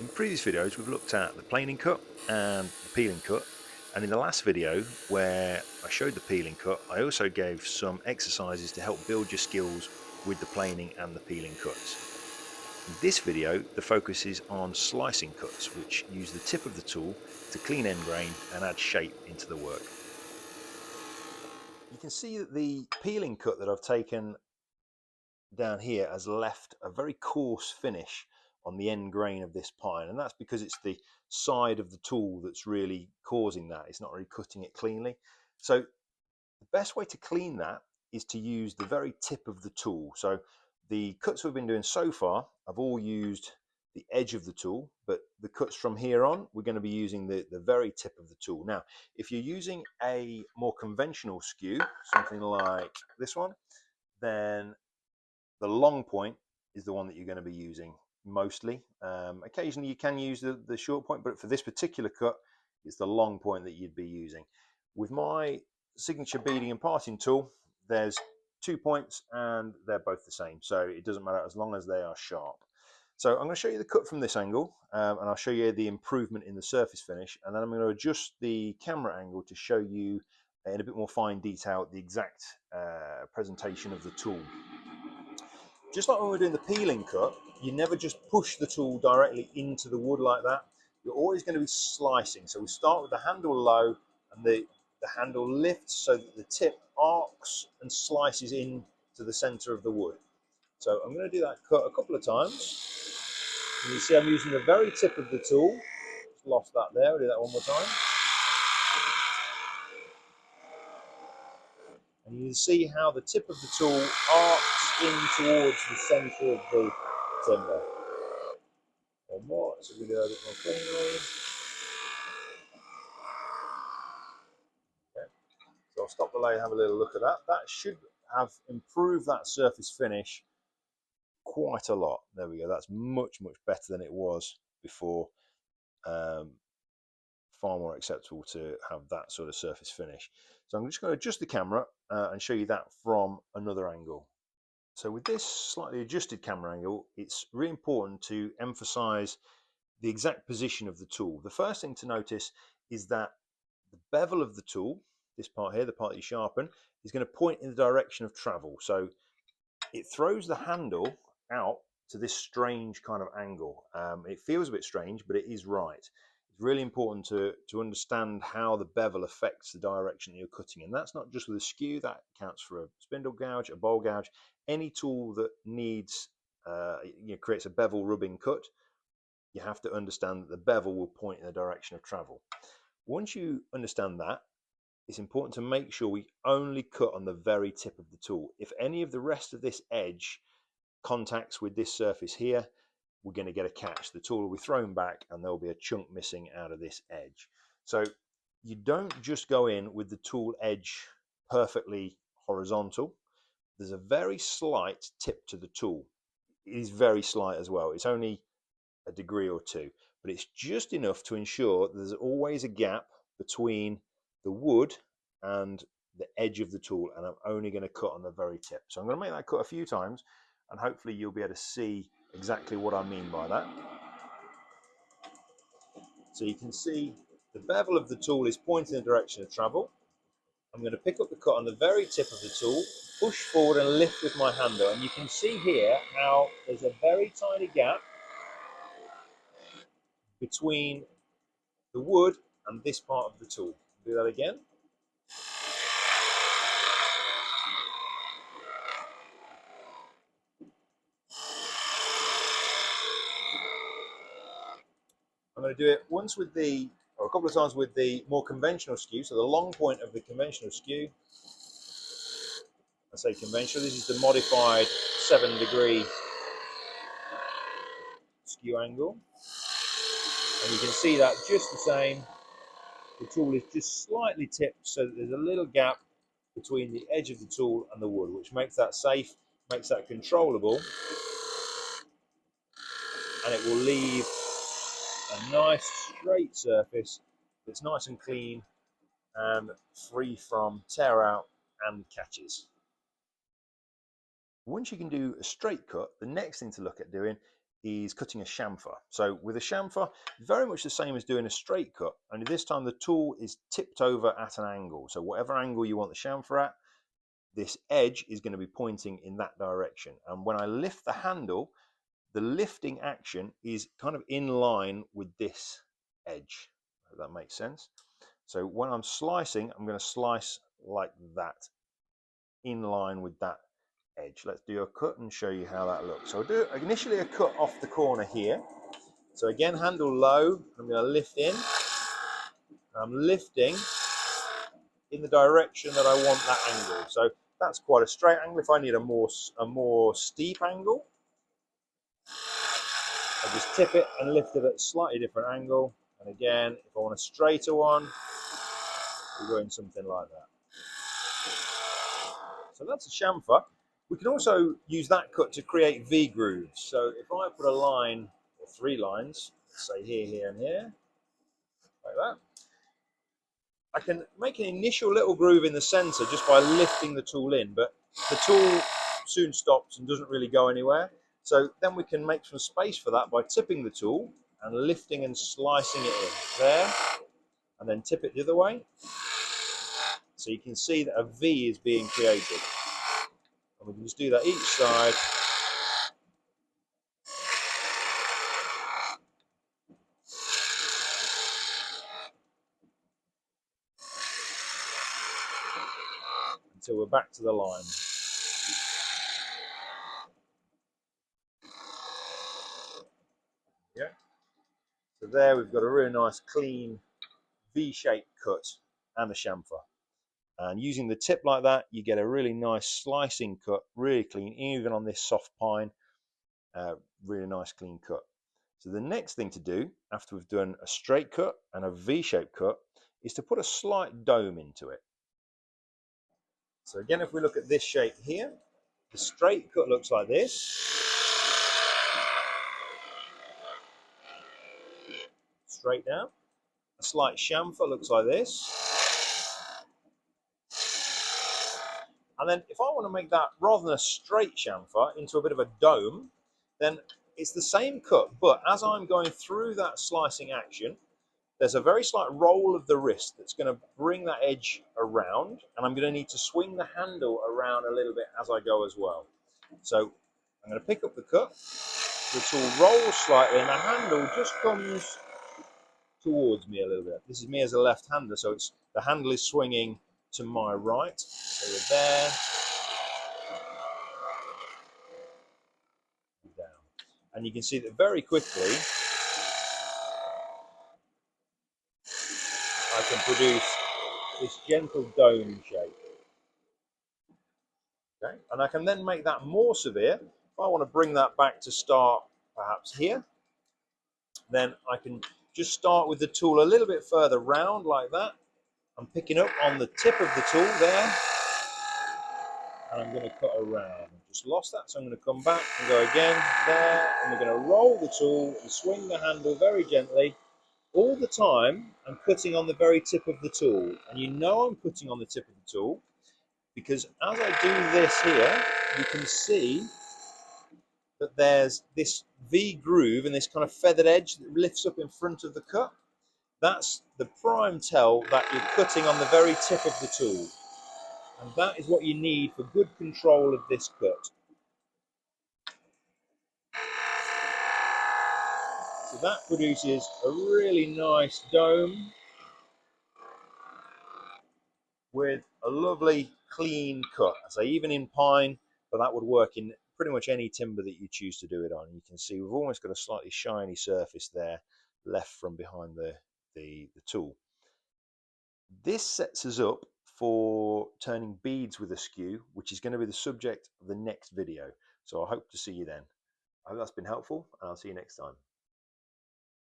In previous videos, we've looked at the planing cut and the peeling cut, and in the last video where I showed the peeling cut, I also gave some exercises to help build your skills with the planing and the peeling cuts. In this video, the focus is on slicing cuts, which use the tip of the tool to clean end grain and add shape into the work. You can see that the peeling cut that I've taken down here has left a very coarse finish on the end grain of this pine, and that's because it's the side of the tool that's really causing that. It's not really cutting it cleanly. So the best way to clean that is to use the very tip of the tool. So the cuts we've been doing so far have all used the edge of the tool, but the cuts from here on, we're going to be using the very tip of the tool. Now, if you're using a more conventional skew, something like this one, then the long point is the one that you're going to be using mostly. Occasionally you can use the short point, but for this particular cut, it's the long point that you'd be using. With my signature beading and parting tool, there's 2 points and they're both the same. So it doesn't matter as long as they are sharp. So I'm going to show you the cut from this angle, and I'll show you the improvement in the surface finish. And then I'm going to adjust the camera angle to show you in a bit more fine detail the exact presentation of the tool. Just like when we're doing the peeling cut, you never just push the tool directly into the wood like that. You're always going to be slicing. So we start with the handle low, and the handle lifts so that the tip arcs and slices in to the center of the wood. So I'm going to do that cut a couple of times. And you see I'm using the very tip of the tool. Just lost that there. We'll do that one more time. And you can see how the tip of the tool arcs in towards the center of the timber. One more, so we do that a bit more cleanly. Okay. So I'll stop the lathe and have a little look at that. That should have improved that surface finish quite a lot. There we go. That's much, much better than it was before. Far more acceptable to have that sort of surface finish. So I'm just going to adjust the camera and show you that from another angle. So with this slightly adjusted camera angle, it's really important to emphasize the exact position of the tool. The first thing to notice is that the bevel of the tool, this part here, the part that you sharpen, is going to point in the direction of travel. So it throws the handle out to this strange kind of angle. It feels a bit strange, but it is right. It's really important to understand how the bevel affects the direction that you're cutting. And that's not just with a skew, that counts for a spindle gouge, a bowl gouge, any tool that needs, creates a bevel rubbing cut. You have to understand that the bevel will point in the direction of travel. Once you understand that, it's important to make sure we only cut on the very tip of the tool. If any of the rest of this edge contacts with this surface here, we're going to get a catch. The tool will be thrown back and there'll be a chunk missing out of this edge. So you don't just go in with the tool edge perfectly horizontal. There's a very slight tip to the tool. It is very slight as well. It's only a degree or two, but it's just enough to ensure there's always a gap between the wood and the edge of the tool, and I'm only going to cut on the very tip. So I'm going to make that cut a few times, and hopefully you'll be able to see exactly what I mean by that. So you can see the bevel of the tool is pointing in the direction of travel. I'm going to pick up the cut on the very tip of the tool, push forward and lift with my handle, and you can see here how there's a very tiny gap between the wood and this part of the tool. Do that again. I'm going to do it once with the, or a couple of times with the more conventional skew, so the long point of the conventional skew. I say conventional, this is the modified 7-degree skew angle. And you can see that just the same. The tool is just slightly tipped so that there's a little gap between the edge of the tool and the wood, which makes that safe, makes that controllable, and it will leave a nice straight surface that's nice and clean and free from tear out and catches. Once you can do a straight cut, the next thing to look at doing is cutting a chamfer. So with a chamfer, very much the same as doing a straight cut, only this time the tool is tipped over at an angle. So whatever angle you want the chamfer at, this edge is going to be pointing in that direction. And when I lift the handle, the lifting action is kind of in line with this edge, if that makes sense. So when I'm slicing, I'm going to slice like that, in line with that edge. Let's do a cut and show you how that looks. So I'll do initially a cut off the corner here. So again, handle low, I'm going to lift in. I'm lifting in the direction that I want that angle. So that's quite a straight angle. If I need a more steep angle, I just tip it and lift it at a slightly different angle. And again, if I want a straighter one, we're going something like that. So that's a chamfer. We can also use that cut to create V grooves. So if I put a line, or 3 lines, let's say here, here, and here, like that, I can make an initial little groove in the center just by lifting the tool in, but the tool soon stops and doesn't really go anywhere. So then we can make some space for that by tipping the tool and lifting and slicing it in there, and then tip it the other way. So you can see that a V is being created. And we can just do that each side. Until we're back to the line. Yeah. So there we've got a really nice clean V-shaped cut and a chamfer. And using the tip like that, you get a really nice slicing cut, really clean, even on this soft pine, really nice clean cut. So the next thing to do, after we've done a straight cut and a V-shaped cut, is to put a slight dome into it. So again, if we look at this shape here, the straight cut looks like this. Straight down. A slight chamfer looks like this. And then if I want to make that, rather than a straight chamfer, into a bit of a dome, then it's the same cut, but as I'm going through that slicing action, there's a very slight roll of the wrist that's going to bring that edge around, and I'm going to need to swing the handle around a little bit as I go as well. So I'm going to pick up the cut, the tool rolls slightly, and the handle just comes towards me a little bit. This is me as a left-hander, so the handle is swinging to my right. So we're there, down. And you can see that very quickly I can produce this gentle dome shape. Okay? And I can then make that more severe. If I want to bring that back to start perhaps here, then I can just start with the tool a little bit further round like that. I'm picking up on the tip of the tool there, and I'm going to cut around. I've just lost that, so I'm going to come back and go again there, and we're going to roll the tool and swing the handle very gently. All the time, I'm cutting on the very tip of the tool, and you know I'm cutting on the tip of the tool because as I do this here, you can see that there's this V groove and this kind of feathered edge that lifts up in front of the cut. That's the prime tell that you're cutting on the very tip of the tool. And that is what you need for good control of this cut. So that produces a really nice dome with a lovely clean cut. I say even in pine, but that would work in pretty much any timber that you choose to do it on. You can see we've almost got a slightly shiny surface there left from behind the tool. This sets us up for turning beads with a skew, which is going to be the subject of the next video. So I hope to see you then. I hope that's been helpful, and I'll see you next time.